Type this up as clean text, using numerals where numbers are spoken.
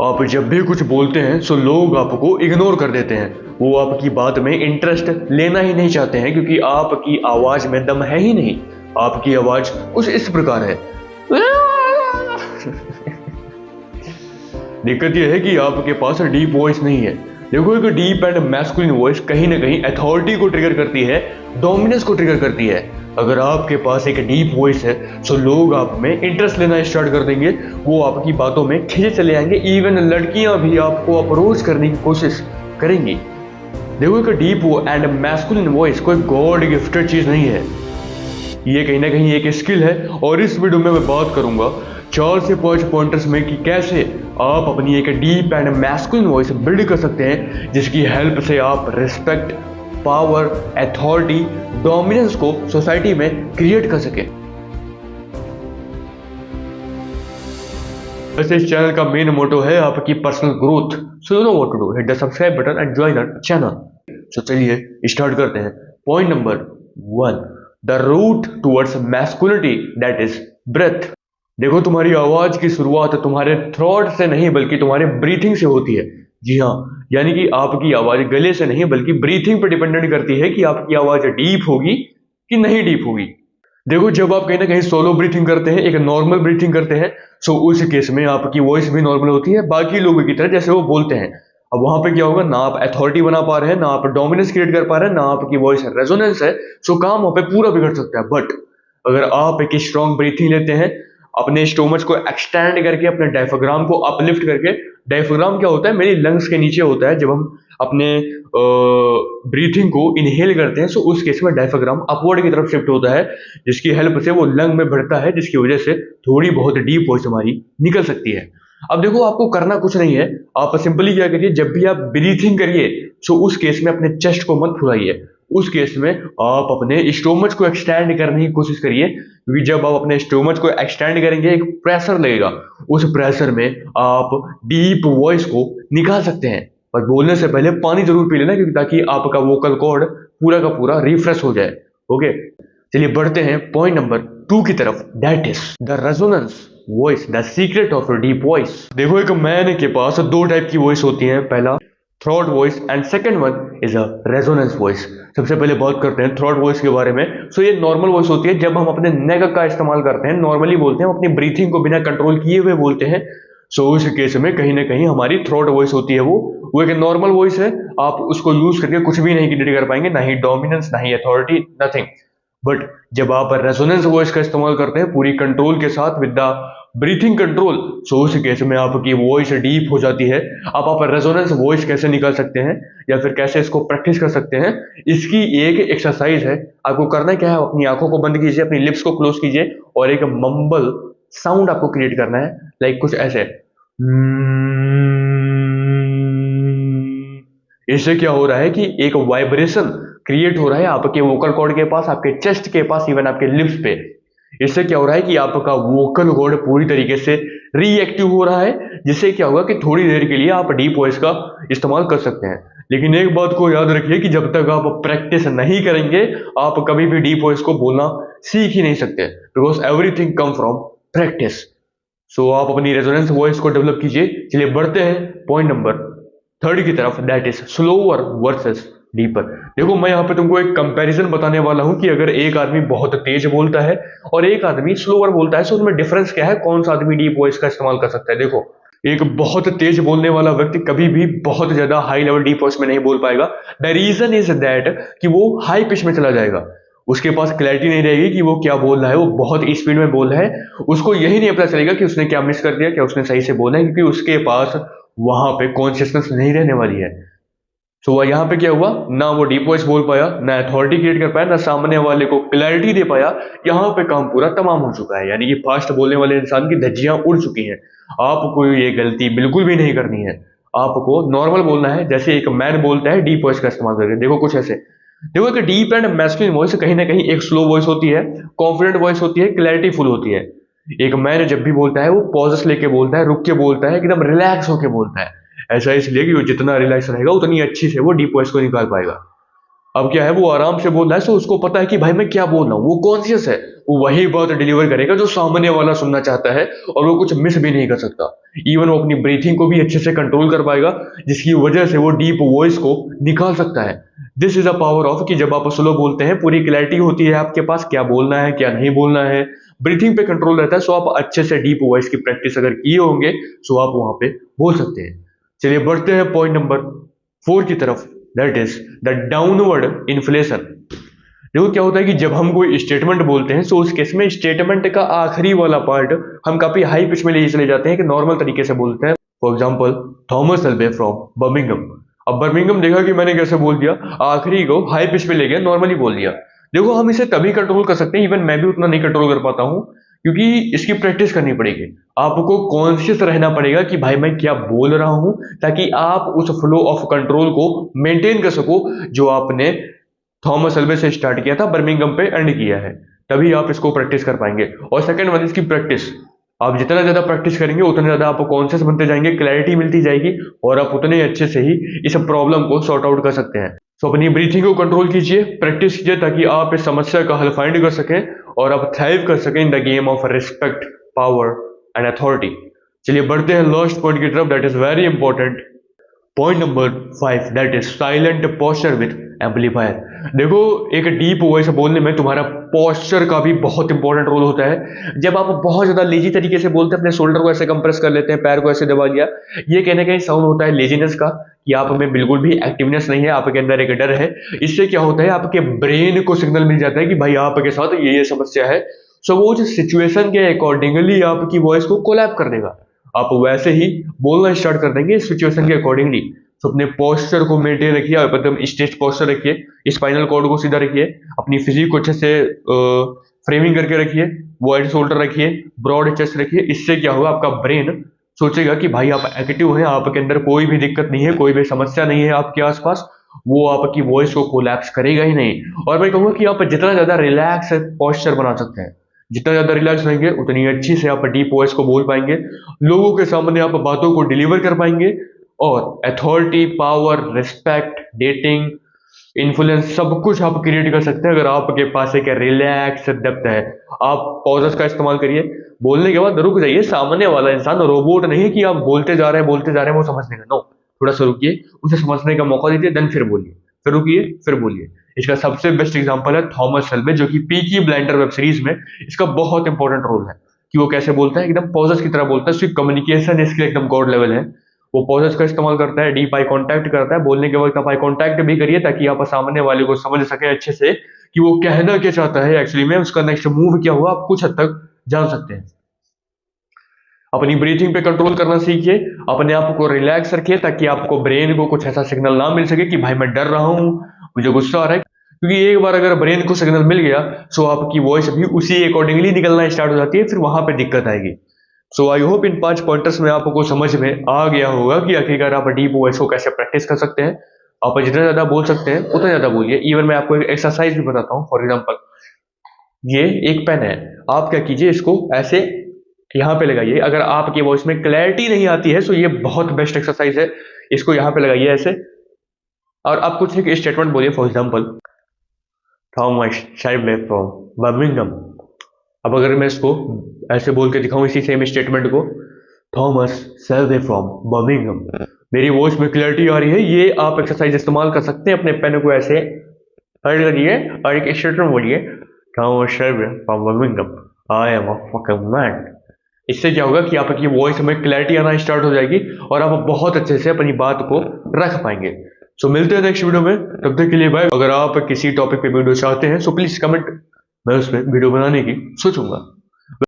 आप जब भी कुछ बोलते हैं तो लोग आपको इग्नोर कर देते हैं। वो आपकी बात में इंटरेस्ट लेना ही नहीं चाहते हैं क्योंकि आपकी आवाज में दम है ही नहीं। आपकी आवाज कुछ इस प्रकार है। दिक्कत यह है कि आपके पास डीप वॉइस नहीं है। देखो, एक डीप एंड मैस्कुलिन वॉइस कहीं ना कहीं अथॉरिटी को ट्रिगर करती है, डोमिनेंस को ट्रिगर करती है। अगर आपके पास एक डीप वॉइस है तो लोग आप में इंटरेस्ट लेना स्टार्ट कर देंगे। वो आपकी बातों में खिंचे चले जाएंगे। इवन लड़कियां भी आपको अप्रोच करने की कोशिश करेंगी। देखो, एक डीप एंड मैस्कुलिन वॉइस कोई गॉड गिफ्टेड चीज नहीं है। ये कहीं ना कहीं एक स्किल है। और इस वीडियो में मैं बात करूंगा 4 से 5 पॉइंटर्स में कि कैसे आप अपनी एक deep and masculine voice build कर सकते हैं, जिसकी हेल्प से आप रिस्पेक्ट, पावर, अथॉरिटी, डोमिनेंस को सोसाइटी में क्रिएट कर सके। वैसे इस चैनल का मेन मोटो है आपकी personal growth. So you know what to do, hit the subscribe button and join our channel. So चलिए स्टार्ट करते हैं। Point number 1, the route towards masculinity, that is breath. देखो, तुम्हारी आवाज की शुरुआत तुम्हारे थ्रोट से नहीं बल्कि तुम्हारे ब्रीथिंग से होती है। जी हाँ, यानी कि आपकी आवाज गले से नहीं बल्कि ब्रीथिंग पर डिपेंडेंट करती है कि आपकी आवाज डीप होगी कि नहीं डीप होगी। देखो, जब आप कहीं ना कहीं सोलो ब्रीथिंग करते हैं, एक नॉर्मल ब्रीथिंग करते हैं, सो उस केस में आपकी वॉइस भी नॉर्मल होती है बाकी लोगों की तरह जैसे वो बोलते हैं। अब वहां पे क्या होगा, ना आप अथॉरिटी बना पा रहे हैं, ना आप डोमिनेंस क्रिएट कर पा रहे हैं, ना आपकी वॉइस रेजोनेंस है। सो काम वहां पे पूरा बिगड़ सकता है। बट अगर आप एक स्ट्रॉन्ग ब्रीथिंग लेते हैं, अपने स्टोमच को एक्सटेंड करके, अपने डायफ्राम को अपलिफ्ट करके। डायफ्राम क्या होता है, मेरी लंग्स के नीचे होता है। जब हम अपने ब्रीथिंग को इनहेल करते हैं, सो उस केस में डायफ्राम अपवर्ड की तरफ शिफ्ट होता है, जिसकी हेल्प से वो लंग में बढ़ता है, जिसकी वजह से थोड़ी बहुत डीप वॉइस हमारी निकल सकती है। अब देखो, आपको करना कुछ नहीं है। आप सिंपली क्या करिए, जब भी आप ब्रीथिंग करिए, सो उस केस में अपने चेस्ट को मत फुलाइए। उस केस में आप अपने स्टोमच को एक्सटेंड करने की कोशिश करिए, क्योंकि जब आप अपने स्टोमच को एक्सटेंड करेंगे एक प्रेशर लगेगा। उस प्रेशर में आप डीप वॉइस को निकाल सकते हैं। पर बोलने से पहले पानी जरूर पी लेना, क्योंकि ताकि आपका वोकल कॉर्ड पूरा का पूरा रिफ्रेश हो जाए। ओके, चलिए बढ़ते हैं पॉइंट नंबर 2 की तरफ, that is the resonance voice, the secret of deep voice. देखो, एक मैन के पास 2 टाइप की वॉइस होती है। पहला throat voice and second one is a resonance voice. सबसे पहले बात करते हैं थ्रोट वॉइस के बारे में। सो ये नॉर्मल वॉइस होती है जब हम अपने नेक का इस्तेमाल करते हैं, नॉर्मली बोलते हैं, हम अपनी ब्रीथिंग को बिना कंट्रोल किए हुए बोलते हैं। सो उस केस में कहीं ना कहीं हमारी थ्रोट वॉइस होती है। वो एक नॉर्मल वॉइस है। आप उसको यूज करके कुछ भी नहीं क्रिएट कर पाएंगे, ना ही डोमिनेंस, ना ही अथॉरिटी, नथिंग। बट जब आप रेजोनेंस वॉइस का इस्तेमाल करते हैं पूरी कंट्रोल के साथ, विद द ब्रीथिंग कंट्रोल, सो उस केस में आपकी वॉइस डीप हो जाती है। अब आप रेजोनेंस वॉइस कैसे निकाल सकते हैं या फिर कैसे इसको प्रैक्टिस कर सकते हैं, इसकी एक एक्सरसाइज है। आपको करना क्या है, अपनी आंखों को बंद कीजिए, अपनी लिप्स को क्लोज कीजिए और एक मम्बल साउंड आपको क्रिएट करना है, लाइक कुछ ऐसे। इससे क्या हो रहा है कि एक वाइब्रेशन क्रिएट हो रहा है आपके वोकल कॉर्ड के पास, आपके चेस्ट के पास, इवन आपके लिप्स पे। इससे क्या हो रहा है कि आपका वोकल कॉर्ड पूरी तरीके से रिएक्टिव हो रहा है, जिससे क्या होगा कि थोड़ी देर के लिए आप डीप वॉइस का इस्तेमाल कर सकते हैं। लेकिन एक बात को याद रखिए कि जब तक आप प्रैक्टिस नहीं करेंगे, आप कभी भी डीप वॉइस को बोलना सीख ही नहीं सकते, because everything come from practice. So आप अपनी रेजोनेंस वॉइस को डेवलप कीजिए। चलिए बढ़ते हैं पॉइंट नंबर 3 की तरफ, that is slower versus deeper. देखो, मैं यहाँ पे तुमको एक कंपैरिजन बताने वाला हूं कि अगर एक आदमी बहुत तेज बोलता है और एक आदमी स्लोअर बोलता है, तो उनमें डिफरेंस क्या है, कौन सा आदमी डीप वॉइस का इस्तेमाल कर सकता है। देखो, एक बहुत तेज बोलने वाला व्यक्ति कभी भी बहुत ज्यादा हाई लेवल डीप वॉइस में नहीं बोल पाएगा। द रीजन इज दैट कि वो हाई पिच में चला जाएगा। उसके पास क्लैरिटी नहीं रहेगी कि वो क्या बोल रहा है, वो बहुत स्पीड में बोल रहा है। उसको यही नहीं पता चलेगा कि उसने क्या मिस कर दिया, क्या उसने सही से बोला है, क्योंकि उसके पास वहां पे कॉन्शियसनेस नहीं रहने वाली है। सो यहाँ पे क्या हुआ, ना वो डीप वॉइस बोल पाया, ना अथॉरिटी क्रिएट कर पाया, ना सामने वाले को क्लैरिटी दे पाया। यहाँ पे काम पूरा तमाम हो चुका है, यानी कि फास्ट बोलने वाले इंसान की धज्जियां उड़ चुकी हैं। आपको ये गलती बिल्कुल भी नहीं करनी है। आपको नॉर्मल बोलना है, जैसे एक मैन बोलता है डीप वॉइस का इस्तेमाल करके। देखो कुछ ऐसे। देखो, कि डीप एंड मैस्कुलिन वॉइस कहीं ना कहीं एक स्लो वॉइस होती है, कॉन्फिडेंट वॉइस होती है, क्लैरिटी फुल होती है। एक मैन जब भी बोलता है वो पॉजेस लेके बोलता है, रुक के बोलता है, एकदम रिलैक्स होके बोलता है। ऐसा इसलिए कि वो जितना रिलैक्स रहेगा उतनी अच्छी से वो डीप वॉइस को निकाल पाएगा। अब क्या है, वो आराम से बोल रहा है, सो उसको पता है कि भाई मैं क्या बोल रहा हूँ, वो कॉन्शियस है, वो वही बात डिलीवर करेगा जो सामने वाला सुनना चाहता है, और वो कुछ मिस भी नहीं कर सकता। इवन वो अपनी ब्रीथिंग को भी अच्छे से कंट्रोल कर पाएगा, जिसकी वजह से वो डीप वॉइस को निकाल सकता है। This is a power of कि जब आप स्लो बोलते हैं पूरी क्लैरिटी होती है आपके पास, क्या बोलना है क्या नहीं बोलना है, ब्रीथिंग पे कंट्रोल रहता है, सो आप अच्छे से डीप वॉइस की प्रैक्टिस अगर किए होंगे सो आप वहां पे बोल सकते हैं। चलिए बढ़ते हैं पॉइंट नंबर 4 की तरफ, that is the downward inflation. देखो क्या होता है कि जब हम कोई स्टेटमेंट बोलते हैं, सो उस केस में स्टेटमेंट का आखिरी वाला पार्ट हम काफी हाई पिच में ले चले जाते हैं कि नॉर्मल तरीके से बोलते हैं। For example, Thomas Elway from Birmingham. अब बर्मिंगम देखा कि मैंने कैसे बोल दिया, आखिरी को हाई पिच में ले गया, नॉर्मली बोल दिया। देखो हम इसे तभी कंट्रोल कर सकते हैं, इवन मैं भी उतना नहीं कंट्रोल कर पाता हूँ, क्योंकि इसकी प्रैक्टिस करनी पड़ेगी। आपको कॉन्शियस रहना पड़ेगा कि भाई मैं क्या बोल रहा हूं, ताकि आप उस फ्लो ऑफ कंट्रोल को मेंटेन कर सको जो आपने थॉमस एल्वे से स्टार्ट किया था, बर्मिंगम पे एंड किया है। तभी आप इसको प्रैक्टिस कर पाएंगे। और सेकंड वन, इसकी प्रैक्टिस। आप जितना ज्यादा प्रैक्टिस करेंगे उतना ज्यादा आपको कॉन्शियस बनते जाएंगे, क्लैरिटी मिलती जाएगी, और आप उतने अच्छे से ही इस प्रॉब्लम को सॉर्ट आउट कर सकते हैं। तो अपनी ब्रीथिंग को कंट्रोल कीजिए, प्रैक्टिस कीजिए, ताकि आप इस समस्या का हल फाइंड कर सकें और आप थ्राइव कर सकें in the game of respect, power and authority. चलिए बढ़ते हैं लास्ट पॉइंट की तरफ, that is very important. Point number 5, that is silent posture with amplifier. देखो एक डीप वॉइस बोलने में तुम्हारा पोस्चर का भी बहुत इंपॉर्टेंट रोल होता है। जब आप बहुत ज्यादा लेजी तरीके से बोलते हैं, अपने शोल्डर को ऐसे कंप्रेस कर लेते हैं, पैर को ऐसे दबा लिया, ये कहने का ही साउंड होता है लेजीनेस का, कि आप में बिल्कुल भी एक्टिवनेस नहीं है, आपके अंदर एक डर है। इससे क्या होता है, आपके ब्रेन को सिग्नल मिल जाता है कि भाई आपके साथ ये समस्या है। सो वो जो सिचुएशन के अकॉर्डिंगली आपकी वॉइस को कोलैप कर देगा, आप वैसे ही बोलना स्टार्ट कर देंगे सिचुएशन के अकॉर्डिंगली। तो अपने पोस्चर को मेंटेन रखिए, आप एकदम स्ट्रेच पोस्चर रखिए, स्पाइनल कॉर्ड को सीधा रखिए, अपनी फिजिक को अच्छे से फ्रेमिंग करके रखिए, वाइड शोल्डर रखिए, ब्रॉड चेस्ट रखिए। इससे क्या होगा, आपका ब्रेन सोचेगा कि भाई आप एक्टिव हैं, आपके अंदर कोई भी दिक्कत नहीं है, कोई भी समस्या नहीं है आपके आसपास, वो आपकी वॉइस को कोलैप्स करेगा ही नहीं। और मैं कहूंगा कि आप जितना ज्यादा रिलैक्स पोस्चर बना सकते हैं, जितना ज्यादा रिलैक्स रहेंगे उतनी अच्छी से आप डीप वॉइस को बोल पाएंगे, लोगों के सामने आप बातों को डिलीवर कर पाएंगे, और authority, power, respect, dating, influence सब कुछ आप क्रिएट कर सकते हैं अगर आपके पास एक रिलैक्स डेप्थ है। आप पॉजेस का इस्तेमाल करिए, बोलने के बाद रुक जाइए, सामने वाला इंसान रोबोट नहीं कि आप बोलते जा रहे हैं वो समझने का, नो, थोड़ा सा रुकिए, उसे समझने का मौका दीजिए, देन फिर बोलिए, फिर रुकिए, फिर बोलिए। इसका सबसे बेस्ट एग्जांपल है थॉमस शेल्बी, जो कि पीकी ब्लाइंडर वेब सीरीज में इसका बहुत इंपॉर्टेंट रोल है, कि वो कैसे बोलता है, एकदम पॉजेस की तरह बोलता है, उसकी कम्युनिकेशन इसके एकदम गॉड लेवल है। वो पॉजेस का इस्तेमाल करता है, डीप आई कांटेक्ट करता है, बोलने के वक्त आप आई कांटेक्ट भी करिए, ताकि आप सामने वाले को समझ सके अच्छे से कि वो कहना क्या चाहता है एक्चुअली में, उसका नेक्स्ट मूव क्या हुआ, आप कुछ हद तक जान सकते हैं। अपनी ब्रीथिंग पे कंट्रोल करना सीखिए, अपने आप को रिलैक्स रखिए, ताकि आपको ब्रेन को कुछ ऐसा सिग्नल ना मिल सके कि भाई मैं डर रहा हूं, मुझे गुस्सा आ रहा है। क्योंकि एक बार अगर ब्रेन को सिग्नल मिल गया, सो आपकी वॉइस भी उसी अकॉर्डिंगली निकलना स्टार्ट हो जाती है, फिर वहां पे दिक्कत आएगी। सो आई होप इन 5 पॉइंटर्स में आपको समझ में आ गया होगा कि आखिरकार आप डीप वॉइस को कैसे प्रैक्टिस कर सकते हैं। आप जितना ज्यादा बोल सकते हैं उतना ज्यादा बोलिए। इवन मैं आपको एक एक्सरसाइज भी बताता हूँ। फॉर एग्जाम्पल, ये एक पेन है, आप क्या कीजिए, इसको ऐसे यहाँ पे लगाइए। अगर आपकी वॉइस में क्लैरिटी नहीं आती है, सो ये बहुत बेस्ट एक्सरसाइज है, इसको यहाँ पे लगाइए ऐसे, और आप कुछ एक स्टेटमेंट बोलिए। For example, Thomas Shelby from Birmingham. अब अगर मैं इसको ऐसे बोल के दिखाऊं इसी सेम स्टेटमेंट को, थॉमस शेल्बी फ्रॉम बर्मिंघम, मेरी वॉइस में क्लैरिटी आ रही है। ये आप एक्सरसाइज इस्तेमाल कर सकते हैं, अपने पेन को ऐसे हल्ड करिए और एक स्टेटमेंट बोलिए, Thomas Shelby from Birmingham, I am a fucking man. इससे क्या होगा कि आपकी वॉइस में क्लैरिटी आना स्टार्ट हो जाएगी और आप बहुत अच्छे से अपनी बात को रख पाएंगे। सो मिलते हैं नेक्स्ट वीडियो में, तब तक के लिए बाय। अगर आप किसी टॉपिक पे वीडियो चाहते हैं, सो प्लीज कमेंट, मैं उस पर वीडियो बनाने की सोचूंगा।